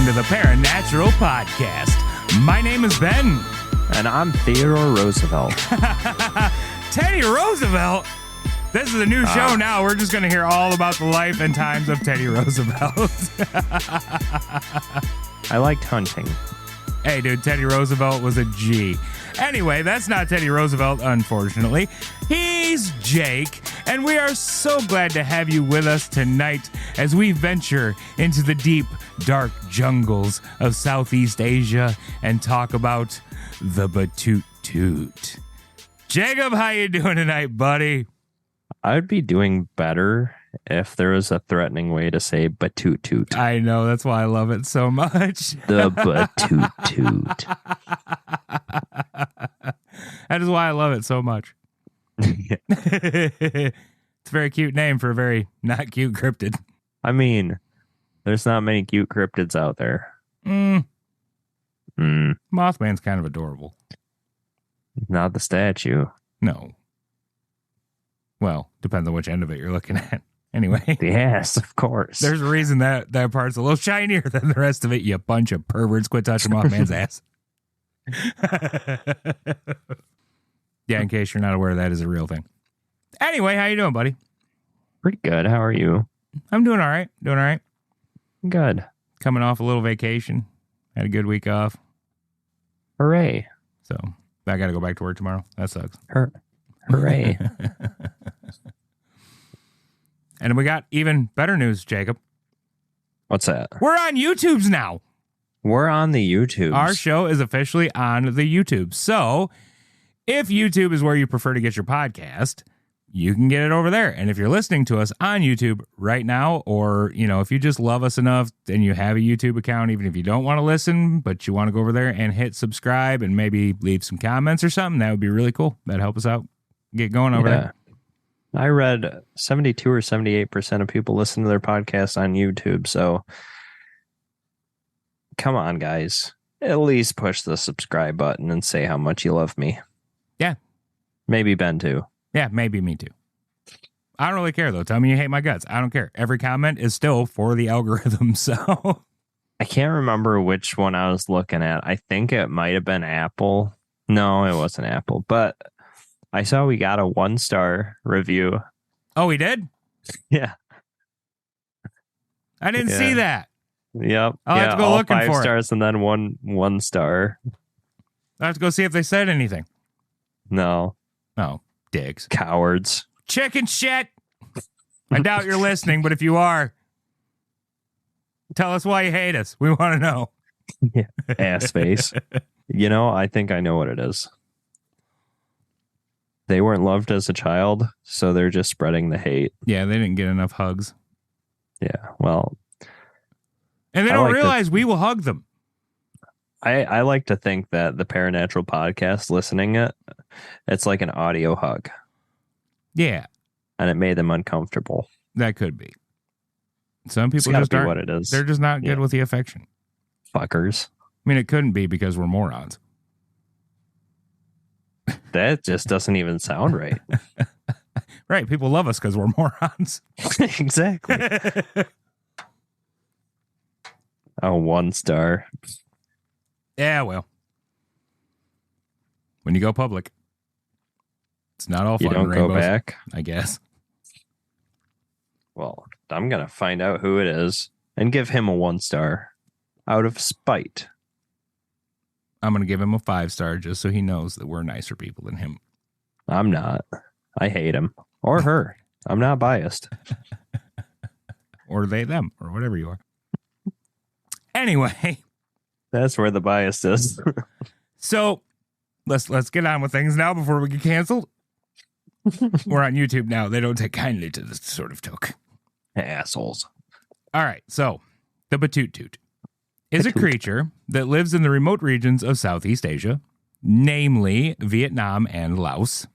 to the Paranatural Podcast. My name is Ben. And I'm Theodore Roosevelt. Teddy Roosevelt? This is a new show now. We're just going to hear all about the life and times of Teddy Roosevelt. I liked hunting. Hey, dude, Teddy Roosevelt was a G. Anyway, that's not Teddy Roosevelt, unfortunately. He's Jake, and we are so glad to have you with us tonight as we venture into the deep, dark jungles of Southeast Asia and talk about the Batutut. Jacob, how you doing tonight, buddy? I'd be doing better if there was a threatening way to say Batutut. I know, that's why I love it so much. The Batutut. That is why I love it so much. It's a very cute name for a very not cute cryptid. I mean, there's not many cute cryptids out there. Mothman's kind of adorable. Not the statue. No. Well, depends on which end of it you're looking at. Anyway. Yes, of course. There's a reason that part's a little shinier than the rest of it, you bunch of perverts. Quit touching Mothman's ass. Yeah, in case you're not aware, that is a real thing. Anyway, how you doing, buddy? Pretty good. How are you? I'm doing all right. Doing all right. Good. Coming off a little vacation. Had a good week off. Hooray. So, I got to go back to work tomorrow. That sucks. Hooray. And we got even better news, Jacob. What's that? We're on YouTube's now. We're on the YouTube. Our show is officially on the YouTube. So if YouTube is where you prefer to get your podcast, you can get it over there. And if you're listening to us on YouTube right now, or, you know, if you just love us enough and you have a YouTube account, even if you don't want to listen, but you want to go over there and hit subscribe and maybe leave some comments or something, that would be really cool. That'd help us out. Get going over there. I read 72 or 78% of people listen to their podcast on YouTube. So come on, guys. At least push the subscribe button and say how much you love me. Yeah. Maybe Ben too. Yeah, maybe me too. I don't really care, though. Tell me you hate my guts. I don't care. Every comment is still for the algorithm. So I can't remember which one I was looking at. I think it might have been Apple. No, it wasn't Apple. But I saw we got a 1-star review. Oh, we did? Yeah. I didn't see that. Yep. I'll have to go looking for it. 5 stars and then one star. I'll have to go see if they said anything. No. Oh, dicks. Cowards. Chicken shit. I doubt you're listening, but if you are, tell us why you hate us. We want to know. Yeah. Ass face. You know, I think I know what it is. They weren't loved as a child, so they're just spreading the hate. Yeah, they didn't get enough hugs. Yeah, well. And they don't realize we will hug them. I like to think that the Paranatural Podcast, listening it's like an audio hug. Yeah. And it made them uncomfortable. That could be. Some people just just aren't. What it is. They're just not good with the affection. Fuckers. I mean, it couldn't be because we're morons. That just doesn't even sound right. Right. People love us because we're morons. Exactly. Oh, 1 star. Yeah, well. When you go public, it's not all fun you don't and rainbows, go back, I guess. Well, I'm going to find out who it is and give him a 1 star out of spite. I'm going to give him a 5-star just so he knows that we're nicer people than him. I'm not. I hate him. Or her. I'm not biased. Or they, them, or whatever you are. Anyway. That's where the bias is. So, let's get on with things now before we get canceled. We're on YouTube now. They don't take kindly to this sort of talk. Assholes. All right. So, the Batutut is a creature that lives in the remote regions of Southeast Asia, namely Vietnam and Laos.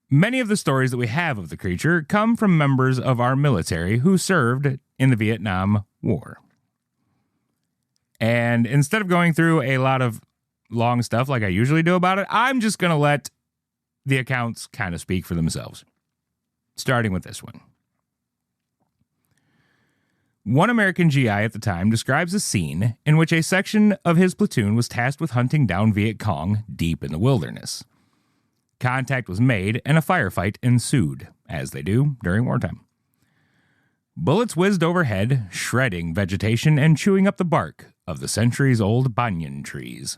Many of the stories that we have of the creature come from members of our military who served in the Vietnam War. And instead of going through a lot of long stuff like I usually do about it, I'm just going to let the accounts kind of speak for themselves. Starting with this one. One American GI at the time describes a scene in which a section of his platoon was tasked with hunting down Viet Cong deep in the wilderness. Contact was made and a firefight ensued, as they do during wartime. Bullets whizzed overhead, shredding vegetation and chewing up the bark of the centuries-old banyan trees.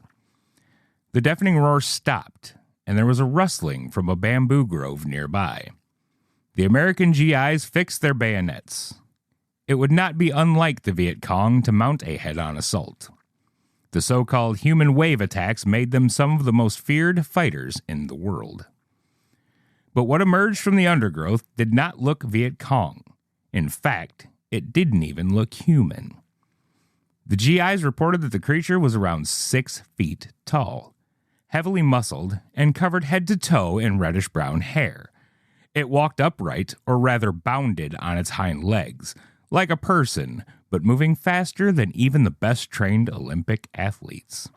The deafening roar stopped, and there was a rustling from a bamboo grove nearby. The American GIs fixed their bayonets. It would not be unlike the Viet Cong to mount a head-on assault. The so-called human wave attacks made them some of the most feared fighters in the world. But what emerged from the undergrowth did not look Viet Cong. In fact, it didn't even look human. The GIs reported that the creature was around 6 feet tall, heavily muscled, and covered head to toe in reddish-brown hair. It walked upright, or rather bounded on its hind legs, like a person, but moving faster than even the best-trained Olympic athletes.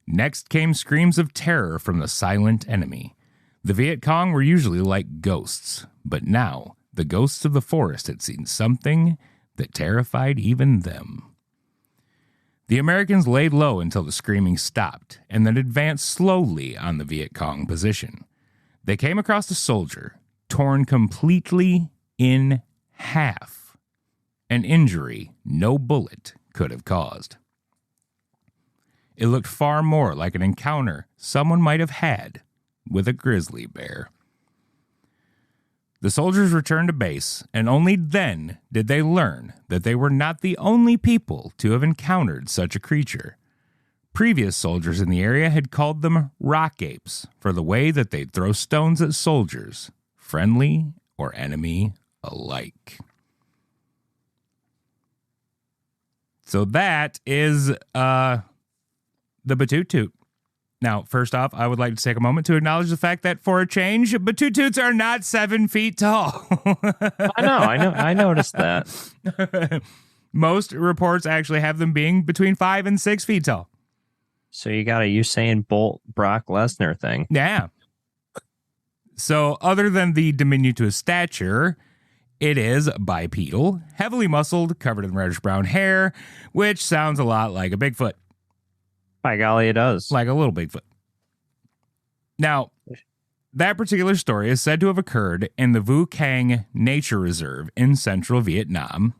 Next came screams of terror from the silent enemy. The Viet Cong were usually like ghosts, but now the ghosts of the forest had seen something that terrified even them. The Americans laid low until the screaming stopped, and then advanced slowly on the Viet Cong position. They came across a soldier, torn completely in half. An injury no bullet could have caused. It looked far more like an encounter someone might have had with a grizzly bear. The soldiers returned to base, and only then did they learn that they were not the only people to have encountered such a creature. Previous soldiers in the area had called them rock apes for the way that they'd throw stones at soldiers, friendly or enemy alike. So that is the Batutut. Now, first off, I would like to take a moment to acknowledge the fact that for a change, Batututs are not 7 feet tall. I noticed that. Most reports actually have them being between 5 and 6 feet tall. So you got a Usain Bolt Brock Lesnar thing. Yeah. So other than the diminutive stature, it is bipedal, heavily muscled, covered in reddish-brown hair, which sounds a lot like a Bigfoot. By golly, it does. Like a little Bigfoot. Now, that particular story is said to have occurred in the Vu Cang Nature Reserve in central Vietnam,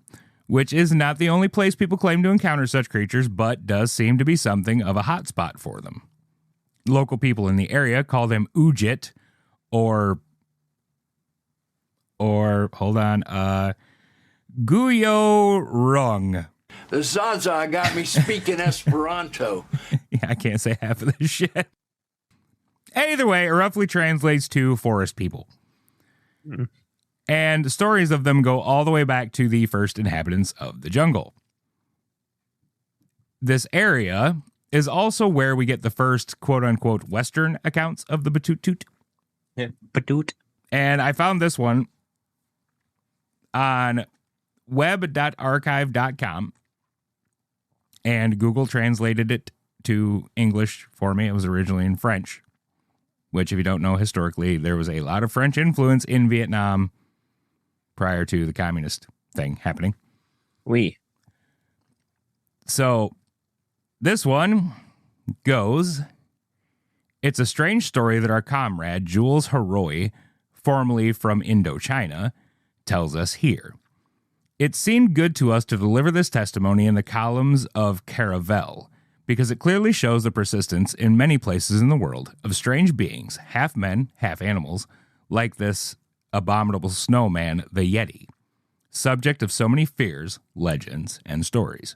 which is not the only place people claim to encounter such creatures, but does seem to be something of a hotspot for them. Local people in the area call them Ujit, or hold on, Guyo Rung. The Zaza got me speaking Esperanto. Yeah, I can't say half of this shit. Either way, it roughly translates to forest people. Mm. And stories of them go all the way back to the first inhabitants of the jungle. This area is also where we get the first quote-unquote Western accounts of the Batutut. Yeah, Batut. And I found this one on web.archive.com. And Google translated it to English for me. It was originally in French, which, if you don't know, historically, there was a lot of French influence in Vietnam prior to the communist thing happening. Oui. So this one goes, it's a strange story that our comrade, Jules Heroy, formerly from Indochina, tells us here. It seemed good to us to deliver this testimony in the columns of Caravel, because it clearly shows the persistence in many places in the world of strange beings, half men, half animals, like this abominable snowman, the Yeti, subject of so many fears, legends, and stories.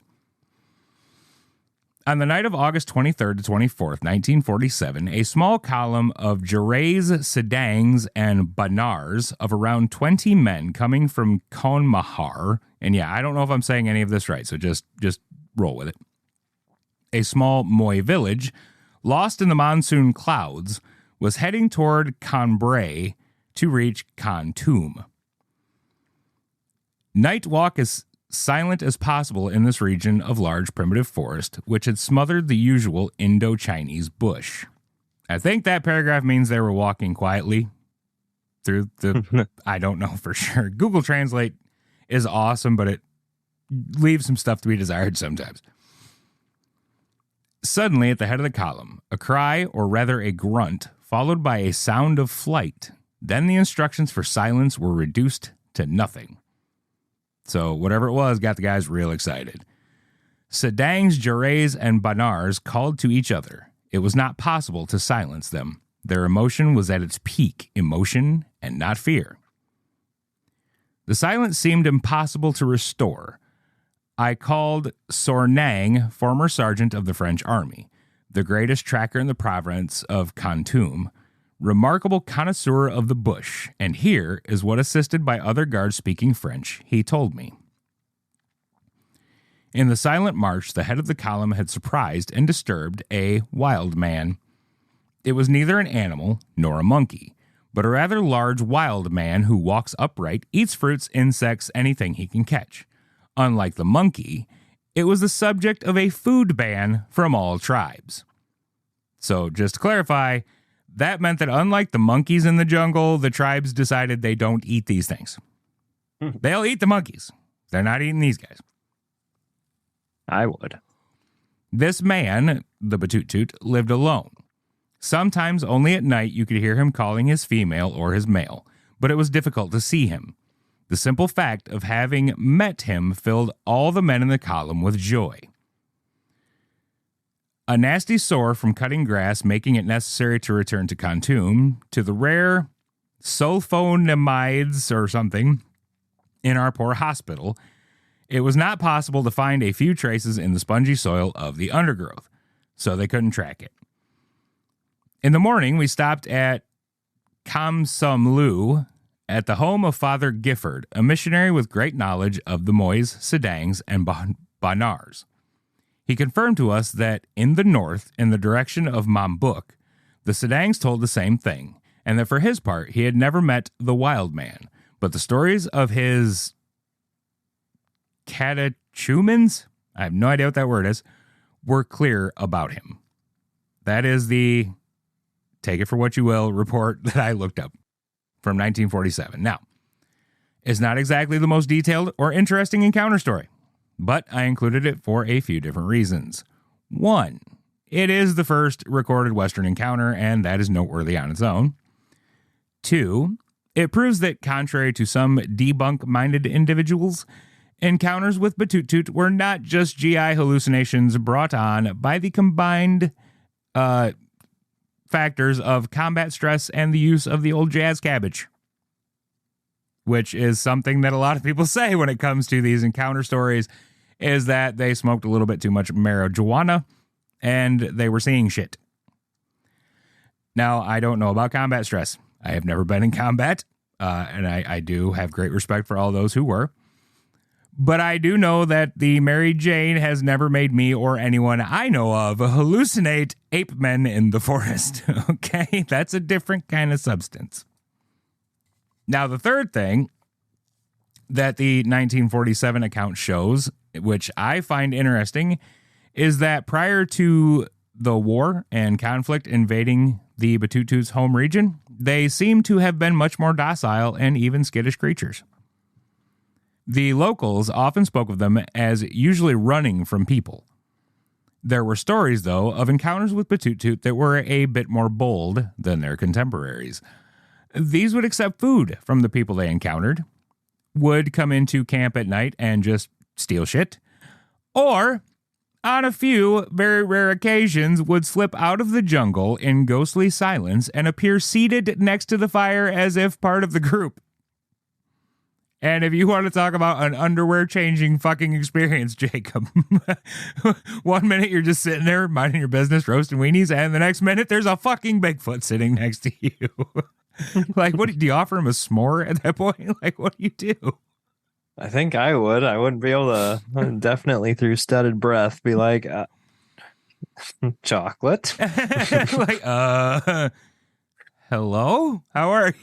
On the night of August 23rd to 24th, 1947, a small column of Jurays, Sedangs, and Banars of around 20 men coming from Kon Mahar, and yeah, I don't know if I'm saying any of this right, so just roll with it. A small Moy village, lost in the monsoon clouds, was heading toward Cambrai to reach Kontum. Night walk is silent as possible in this region of large primitive forest, which had smothered the usual Indo-Chinese bush. I think that paragraph means they were walking quietly through the... I don't know for sure. Google Translate is awesome, but it leave some stuff to be desired sometimes. Suddenly, at the head of the column, a cry, or rather a grunt, followed by a sound of flight. Then the instructions for silence were reduced to nothing. So whatever it was got the guys real excited. Sedangs, Jarrays, and Banars called to each other. It was not possible to silence them. Their emotion was at its peak, emotion and not fear. The silence seemed impossible to restore. I called Sornang, former sergeant of the French army, the greatest tracker in the province of Khantoum, remarkable connoisseur of the bush, and here is what, assisted by other guards speaking French, he told me. In the silent march, the head of the column had surprised and disturbed a wild man. It was neither an animal nor a monkey, but a rather large wild man who walks upright, eats fruits, insects, anything he can catch. Unlike the monkey, it was the subject of a food ban from all tribes. So, just to clarify, that meant that unlike the monkeys in the jungle, the tribes decided they don't eat these things. They'll eat the monkeys. They're not eating these guys. I would. This man, the Batutut, lived alone. Sometimes only at night you could hear him calling his female or his male, but it was difficult to see him. The simple fact of having met him filled all the men in the column with joy. A nasty sore from cutting grass making it necessary to return to Khantoum, to the rare sulfonamides or something in our poor hospital, it was not possible to find a few traces in the spongy soil of the undergrowth, so they couldn't track it. In the morning, we stopped at Kamsumlu, at the home of Father Gifford, a missionary with great knowledge of the Mois, Sedangs, and Banars. He confirmed to us that in the north, in the direction of Mambuk, the Sedangs told the same thing, and that for his part, he had never met the wild man, but the stories of his catechumens, I have no idea what that word is, were clear about him. That is the, take it for what you will, report that I looked up from 1947. Now, it's not exactly the most detailed or interesting encounter story, but I included it for a few different reasons. One, it is the first recorded Western encounter, and that is noteworthy on its own. Two, it proves that, contrary to some debunk-minded individuals, encounters with Batutut were not just GI hallucinations brought on by the combined factors of combat stress and the use of the old jazz cabbage, which is something that a lot of people say when it comes to these encounter stories, is that they smoked a little bit too much marijuana and they were seeing shit. Now, I don't know about combat stress. I have never been in combat, and I do have great respect for all those who were. But I do know that the Mary Jane has never made me or anyone I know of hallucinate ape men in the forest. Okay? That's a different kind of substance. Now, the third thing that the 1947 account shows, which I find interesting, is that prior to the war and conflict invading the Batutut's home region, they seem to have been much more docile and even skittish creatures. The locals often spoke of them as usually running from people. There were stories, though, of encounters with Batutut that were a bit more bold than their contemporaries. These would accept food from the people they encountered, would come into camp at night and just steal shit, or, on a few very rare occasions, would slip out of the jungle in ghostly silence and appear seated next to the fire as if part of the group. And if you want to talk about an underwear-changing fucking experience, Jacob, 1 minute you're just sitting there minding your business, roasting weenies, and the next minute there's a fucking Bigfoot sitting next to you. Like, what do you offer him a s'more at that point? Like, what do you do? I think I would. I wouldn't be able to, definitely through studded breath, be like, chocolate. Like, hello? How are you?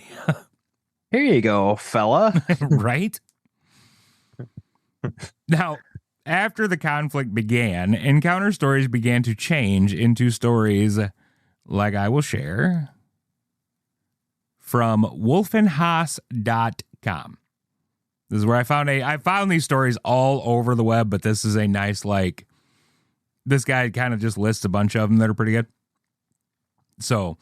Here you go, fella. Right? Now, after the conflict began, encounter stories began to change into stories like I will share from wolfenhaus.com. This is where I found these stories all over the web, but this is a nice, like, this guy kind of just lists a bunch of them that are pretty good. So,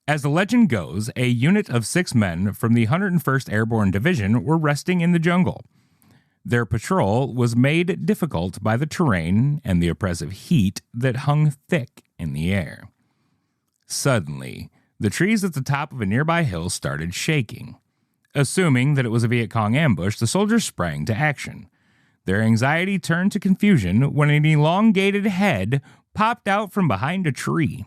as the legend goes, a unit of 6 men from the 101st Airborne Division were resting in the jungle. Their patrol was made difficult by the terrain and the oppressive heat that hung thick in the air. Suddenly, the trees at the top of a nearby hill started shaking. Assuming that it was a Viet Cong ambush, the soldiers sprang to action. Their anxiety turned to confusion when an elongated head popped out from behind a tree.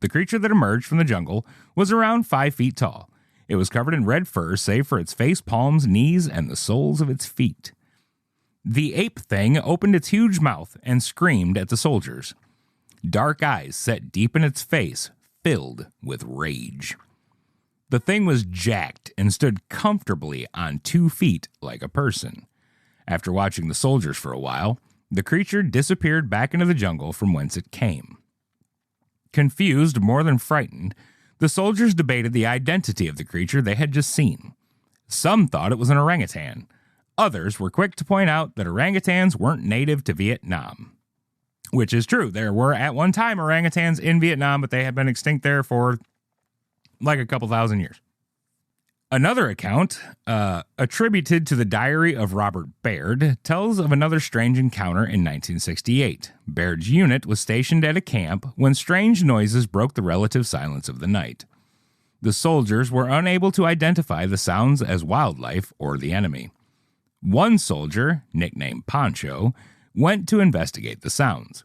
The creature that emerged from the jungle was around 5 feet tall. It was covered in red fur, save for its face, palms, knees, and the soles of its feet. The ape thing opened its huge mouth and screamed at the soldiers. Dark eyes set deep in its face, filled with rage. The thing was jacked and stood comfortably on 2 feet like a person. After watching the soldiers for a while, the creature disappeared back into the jungle from whence it came. Confused more than frightened, the soldiers debated the identity of the creature they had just seen. Some thought it was an orangutan. Others were quick to point out that orangutans weren't native to Vietnam. Which is true. There were at one time orangutans in Vietnam, but they had been extinct there for like a couple thousand years. Another account, attributed to the diary of Robert Baird, tells of another strange encounter in 1968. Baird's unit was stationed at a camp when strange noises broke the relative silence of the night. The soldiers were unable to identify the sounds as wildlife or the enemy. One soldier, nicknamed Poncho, went to investigate the sounds.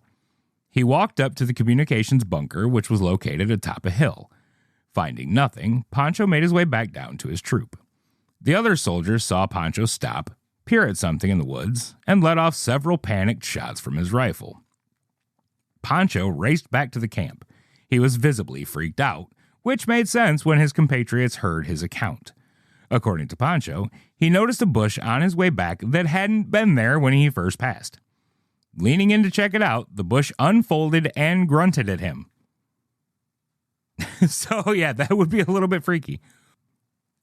He walked up to the communications bunker, which was located atop a hill. Finding nothing, Poncho made his way back down to his troop. The other soldiers saw Poncho stop, peer at something in the woods, and let off several panicked shots from his rifle. Poncho raced back to the camp. He was visibly freaked out, which made sense when his compatriots heard his account. According to Poncho, he noticed a bush on his way back that hadn't been there when he first passed. Leaning in to check it out, the bush unfolded and grunted at him. So, yeah, that would be a little bit freaky.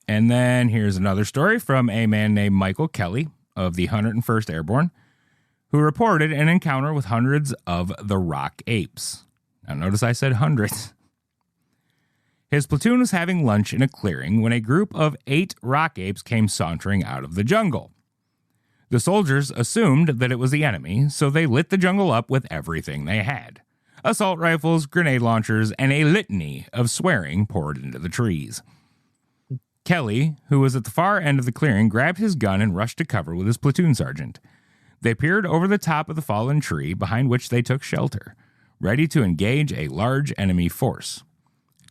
And then here's another story from a man named Michael Kelly of the 101st Airborne, who reported an encounter with hundreds of the rock apes. Now, notice I said hundreds. His platoon was having lunch in a clearing when a group of 8 rock apes came sauntering out of the jungle. The soldiers assumed that it was the enemy, so they lit the jungle up with everything they had. Assault rifles, grenade launchers, and a litany of swearing poured into the trees. Kelly, who was at the far end of the clearing, grabbed his gun and rushed to cover with his platoon sergeant. They peered over the top of the fallen tree, behind which they took shelter, ready to engage a large enemy force.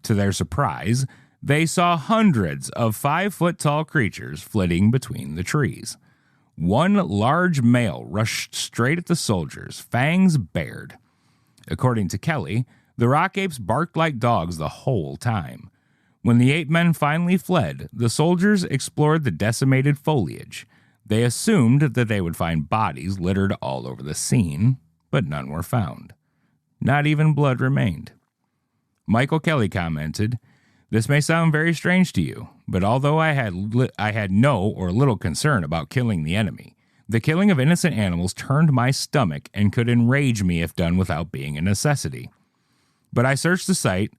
To their surprise, they saw hundreds of 5-foot-tall creatures flitting between the trees. One large male rushed straight at the soldiers, fangs bared. According to Kelly, the rock apes barked like dogs the whole time. When the 8 men finally fled, the soldiers explored the decimated foliage. They assumed that they would find bodies littered all over the scene, but none were found. Not even blood remained. Michael Kelly commented, "This may sound very strange to you, but although I had no or little concern about killing the enemy, the killing of innocent animals turned my stomach and could enrage me if done without being a necessity. But I searched the site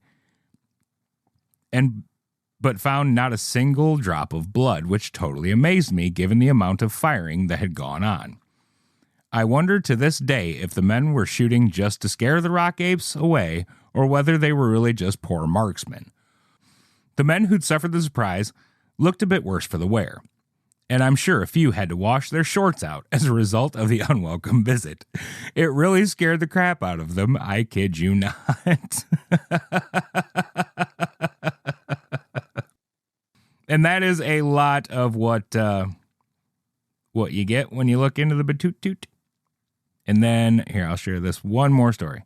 but found not a single drop of blood, which totally amazed me given the amount of firing that had gone on. I wonder to this day if the men were shooting just to scare the rock apes away or whether they were really just poor marksmen. The men who'd suffered the surprise looked a bit worse for the wear. And I'm sure a few had to wash their shorts out as a result of the unwelcome visit. It really scared the crap out of them, I kid you not." And that is a lot of what you get when you look into the Batutut. And then, here, I'll share this one more story.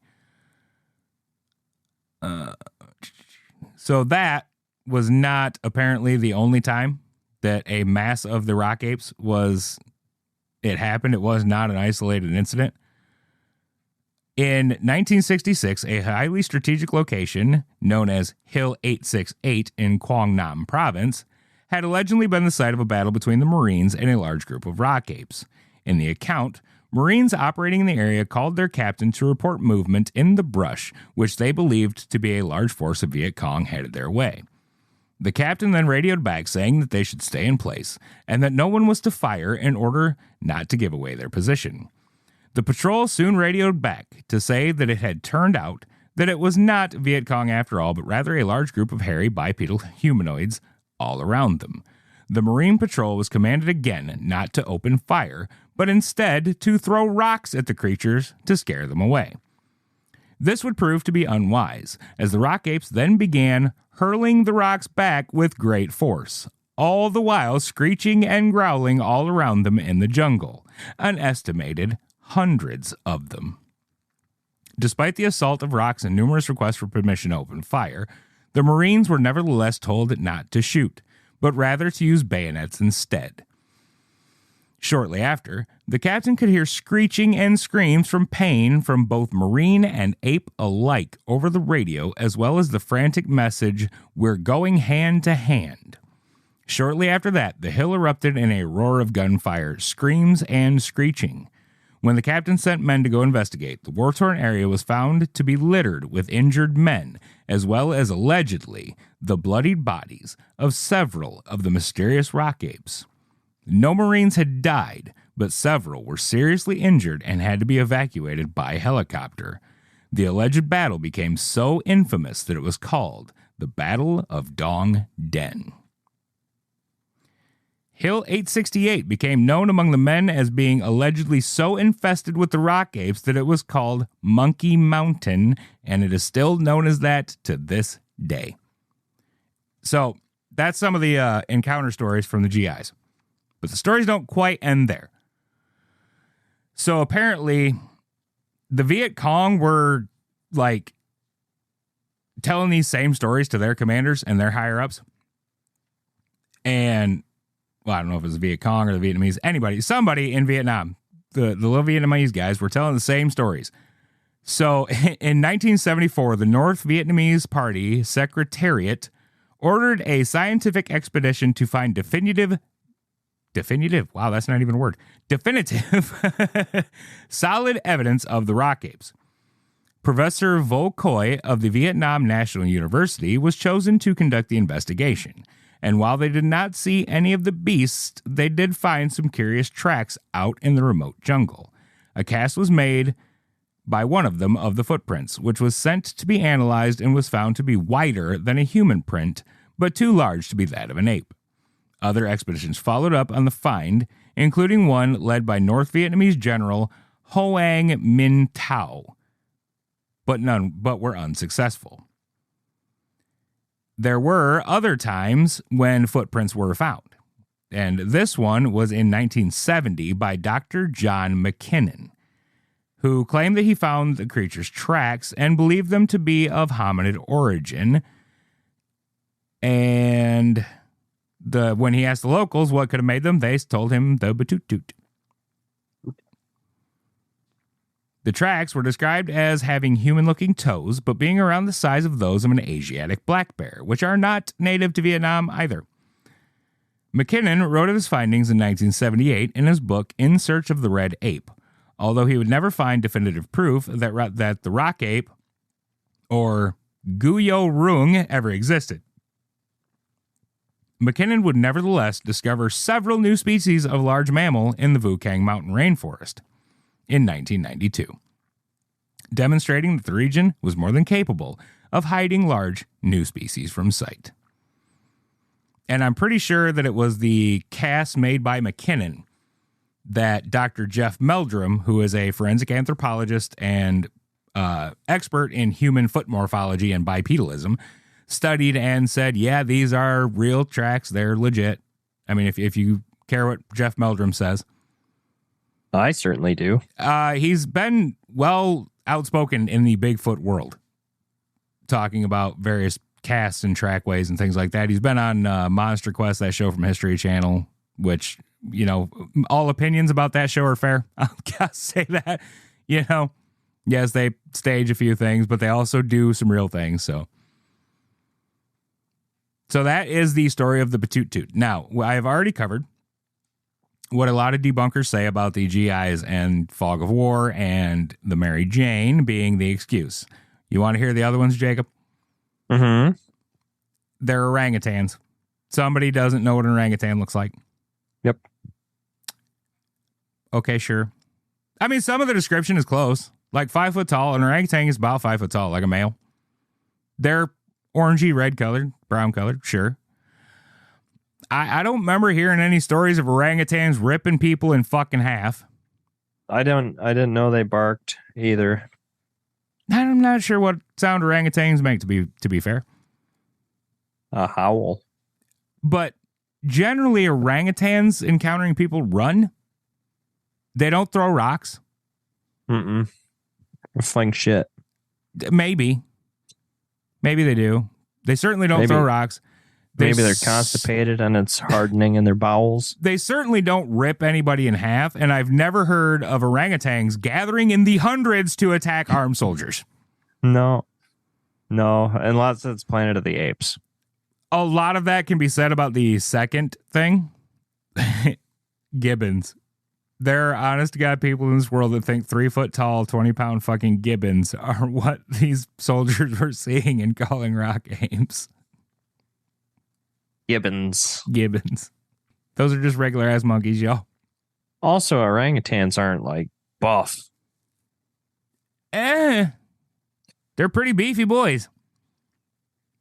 So that was not apparently the only time that a mass of the rock apes happened. It was not an isolated incident. In 1966, a highly strategic location known as Hill 868 in Quang Nam Province had allegedly been the site of a battle between the Marines and a large group of rock apes. In the account, Marines operating in the area called their captain to report movement in the brush, which they believed to be a large force of Viet Cong headed their way. The captain then radioed back saying that they should stay in place and that no one was to fire in order not to give away their position. The patrol soon radioed back to say that it had turned out that it was not Viet Cong after all, but rather a large group of hairy bipedal humanoids all around them. The Marine patrol was commanded again not to open fire, but instead to throw rocks at the creatures to scare them away. This would prove to be unwise, as the rock apes then began hurling the rocks back with great force, all the while screeching and growling all around them in the jungle, an estimated hundreds of them. Despite the assault of rocks and numerous requests for permission to open fire, the Marines were nevertheless told not to shoot, but rather to use bayonets instead. Shortly after, the captain could hear screeching and screams from pain from both Marine and ape alike over the radio, as well as the frantic message, "We're going hand to hand." Shortly after that, the hill erupted in a roar of gunfire, screams, and screeching. When the captain sent men to go investigate, the war-torn area was found to be littered with injured men, as well as allegedly the bloodied bodies of several of the mysterious rock apes. No Marines had died, but several were seriously injured and had to be evacuated by helicopter. The alleged battle became so infamous that it was called the Battle of Dong Den. Hill 868 became known among the men as being allegedly so infested with the rock apes that it was called Monkey Mountain, and it is still known as that to this day. So that's some of the encounter stories from the GIs. But the stories don't quite end there. So apparently, the Viet Cong were, like, telling these same stories to their commanders and their higher-ups. And, well, I don't know if it was the Viet Cong or the Vietnamese. Somebody in Vietnam, the little Vietnamese guys were telling the same stories. So in 1974, the North Vietnamese Party Secretariat ordered a scientific expedition to find definitive, wow, that's not even a word, definitive solid evidence of the rock apes. Professor Vo Coy of the Vietnam National University was chosen to conduct the investigation, and while they did not see any of the beasts, they did find some curious tracks out in the remote jungle. A cast was made by one of them of the footprints, which was sent to be analyzed and was found to be wider than a human print, but too large to be that of an ape. Other expeditions followed up on the find, including one led by North Vietnamese General Hoang Minh Thao, but were unsuccessful. There were other times when footprints were found, and this one was in 1970 by Dr. John McKinnon, who claimed that he found the creature's tracks and believed them to be of hominid origin. And when he asked the locals what could have made them, they told him the Batutut. The tracks were described as having human-looking toes, but being around the size of those of an Asiatic black bear, which are not native to Vietnam either. McKinnon wrote of his findings in 1978 in his book In Search of the Red Ape, although he would never find definitive proof that the rock ape, or Guyo Rung, ever existed. McKinnon would nevertheless discover several new species of large mammal in the Vu Cang Mountain rainforest in 1992, demonstrating that the region was more than capable of hiding large new species from sight. And I'm pretty sure that it was the cast made by McKinnon that Dr. Jeff Meldrum, who is a forensic anthropologist and expert in human foot morphology and bipedalism, studied and said, yeah, these are real tracks. They're legit. I mean, if you care what Jeff Meldrum says. I certainly do. He's been well outspoken in the Bigfoot world, talking about various casts and trackways and things like that. He's been on Monster Quest, that show from History Channel, which, you know, all opinions about that show are fair. I'll just say that, you know, yes, they stage a few things, but they also do some real things. So So that is the story of the Batutut. Now, I have already covered what a lot of debunkers say about the GIs and fog of war and the Mary Jane being the excuse. You want to hear the other ones, Jacob? Mm-hmm. They're orangutans. Somebody doesn't know what an orangutan looks like. Yep. Okay, sure. I mean, some of the description is close. Like 5 foot tall. An orangutan is about 5 foot tall, like a male. They're orangey, red colored, brown colored, sure. I don't remember hearing any stories of orangutans ripping people in fucking half. I didn't know they barked either. I'm not sure what sound orangutans make, to be fair. A howl. But generally, orangutans encountering people run. They don't throw rocks. Mm-mm. Fling shit. Maybe they do. They certainly don't throw rocks. Maybe they're constipated and it's hardening in their bowels. They certainly don't rip anybody in half, and I've never heard of orangutans gathering in the hundreds to attack armed soldiers. No, unless it's Planet of the Apes. A lot of that can be said about the second thing. Gibbons. There are honest to God people in this world that think 3 foot tall, 20-pound fucking gibbons are what these soldiers were seeing and calling rock apes. Gibbons. Those are just regular ass monkeys, y'all. Also, orangutans aren't like buff. They're pretty beefy boys.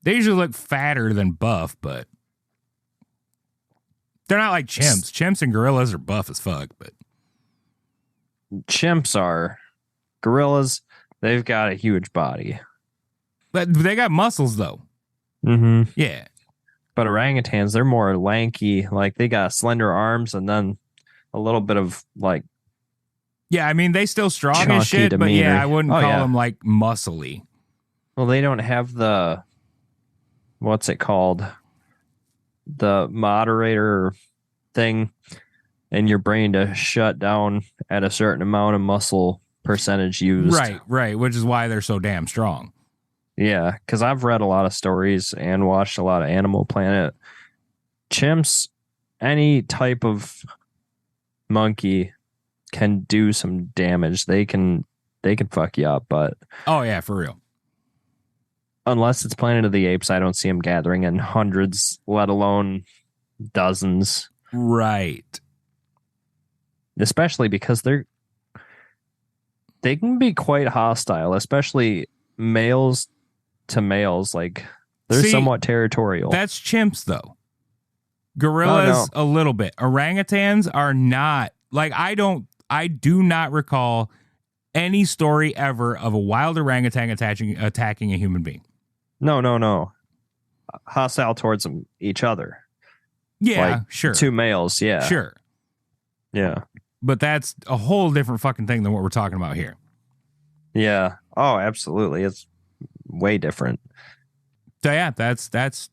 They usually look fatter than buff, but they're not like chimps. Chimps and gorillas are buff as fuck, but chimps are. Gorillas, they've got a huge body. But they got muscles though. Mm-hmm. Yeah. But orangutans, they're more lanky. Like they got slender arms and then a little bit of like. Yeah, I mean, they still strong as shit, demeanor. But yeah, I wouldn't call them like muscly. Well, they don't have the, what's it called? The moderator thing in your brain to shut down at a certain amount of muscle percentage used. Right, which is why they're so damn strong. Yeah, because I've read a lot of stories and watched a lot of Animal Planet. Chimps, any type of monkey can do some damage. They can fuck you up, but oh yeah, for real. Unless it's Planet of the Apes, I don't see them gathering in hundreds, let alone dozens. Right. Especially because they can be quite hostile, especially males to males. Like they're somewhat territorial. That's chimps though. Gorillas a little bit. Orangutans are not. Like I do not recall any story ever of a wild orangutan attacking a human being. No. Hostile towards each other. Yeah, like, sure. Two males, yeah. Sure. Yeah. But that's a whole different fucking thing than what we're talking about here. Yeah. Oh, absolutely. It's way different. So yeah, that's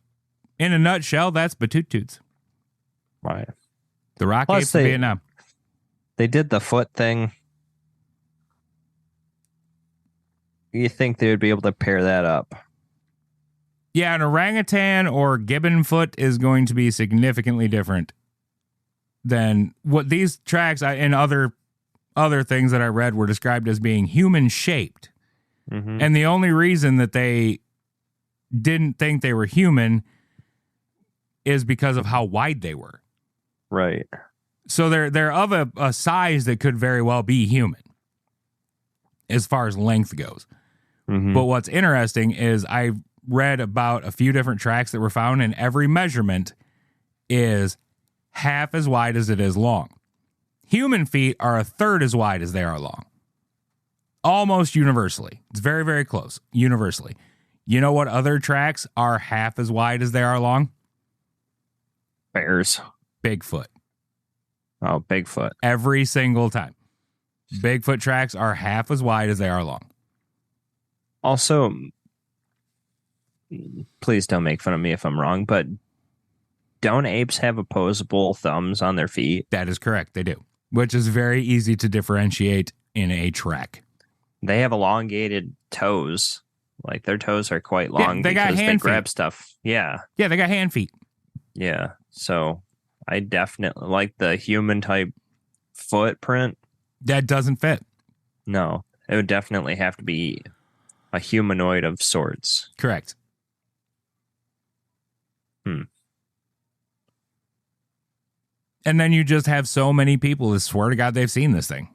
in a nutshell, that's Batututs. Right. The rock apes of Vietnam. They did the foot thing. You think they would be able to pair that up? Yeah, an orangutan or gibbon foot is going to be significantly different than what these tracks and other things that I read were described as being human shaped. Mm-hmm. And the only reason that they didn't think they were human is because of how wide they were. Right. So they're of a size that could very well be human as far as length goes. Mm-hmm. But what's interesting is I read about a few different tracks that were found, and every measurement is half as wide as it is long. Human feet are a third as wide as they are long. Almost universally. It's very, very close. Universally. You know what other tracks are half as wide as they are long? Bears. Bigfoot. Oh, Bigfoot. Every single time. Bigfoot tracks are half as wide as they are long. Also, please don't make fun of me if I'm wrong, but don't apes have opposable thumbs on their feet? That is correct. They do, which is very easy to differentiate in a track. They have elongated toes. Like their toes are quite long they got because they hand grab feet. stuff. Yeah. Yeah, they got hand feet. Yeah. So I definitely like the human type footprint. That doesn't fit. No, it would definitely have to be a humanoid of sorts. Correct. And then you just have so many people that swear to God they've seen this thing.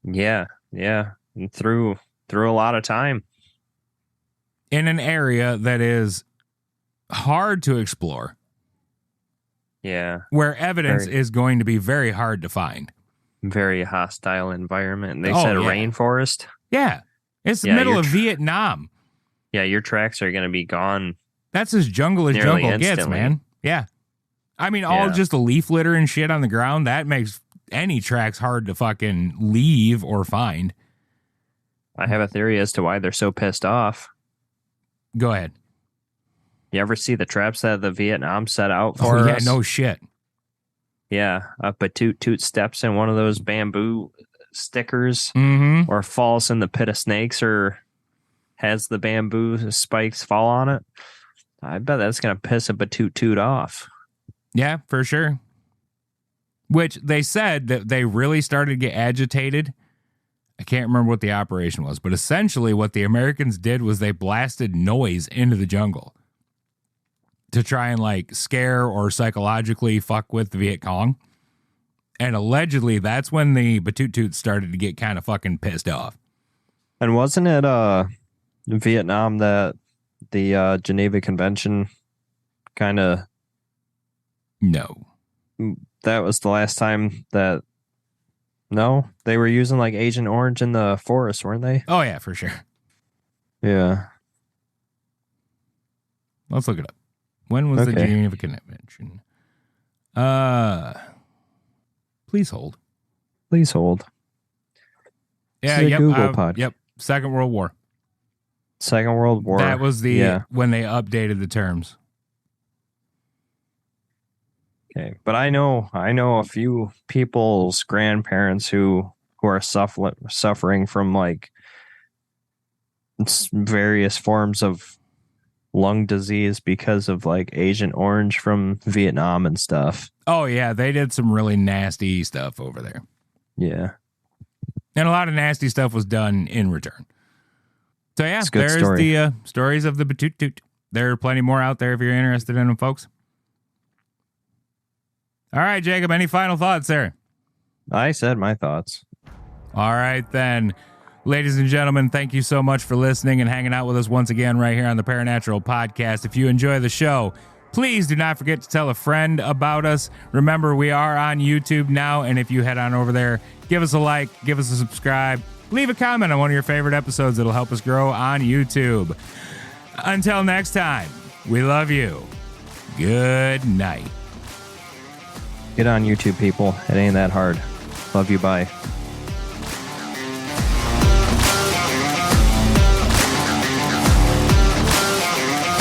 Yeah. And through a lot of time. In an area that is hard to explore. Yeah. Where evidence is going to be very hard to find. Very hostile environment. They Oh, said yeah. rainforest. Yeah. It's the Yeah, middle you're of Vietnam. Yeah, your tracks are going to be gone. That's as jungle Nearly gets, instantly. man. Yeah. I mean, all Yeah. just a leaf litter and shit on the ground, that makes any tracks hard to fucking leave or find. I have a theory as to why they're so pissed off. Go ahead. You ever see the traps that the Vietnam set out for Oh, yeah, us? no shit. Yeah, a Batutut steps in one of those bamboo stickers Mm-hmm. or falls in the pit of snakes or has the bamboo spikes fall on it. I bet that's going to piss a Batutut off. Yeah, for sure. Which they said that they really started to get agitated. I can't remember what the operation was, but essentially what the Americans did was they blasted noise into the jungle to try and like scare or psychologically fuck with the Viet Cong. And allegedly that's when the Batutut started to get kind of fucking pissed off. And wasn't it Vietnam that the Geneva Convention kind of... No. That was the last time that... No? They were using like Agent Orange in the forest, weren't they? Oh, yeah, for sure. Yeah. Let's look it up. When was the Okay. Geneva Convention? Please hold. Please hold. Yeah, This is a yep. Google pod. Yep. Second World War. Second World War. That was the Yeah. when they updated the terms. Okay. But I know a few people's grandparents who are suffering from like various forms of lung disease because of like Agent Orange from Vietnam and stuff. Oh yeah, they did some really nasty stuff over there. Yeah. And a lot of nasty stuff was done in return. So yeah, It's a good there's story. the stories of the Batutut. There are plenty more out there if you're interested in them, folks. All right, Jacob, any final thoughts there? I said my thoughts. All right, then. Ladies and gentlemen, thank you so much for listening and hanging out with us once again right here on the Paranatural Podcast. If you enjoy the show, please do not forget to tell a friend about us. Remember, we are on YouTube now, and if you head on over there, give us a like, give us a subscribe, leave a comment on one of your favorite episodes. It'll help us grow on YouTube. Until next time, we love you. Good night. Get on YouTube, people. It ain't that hard. Love you. Bye.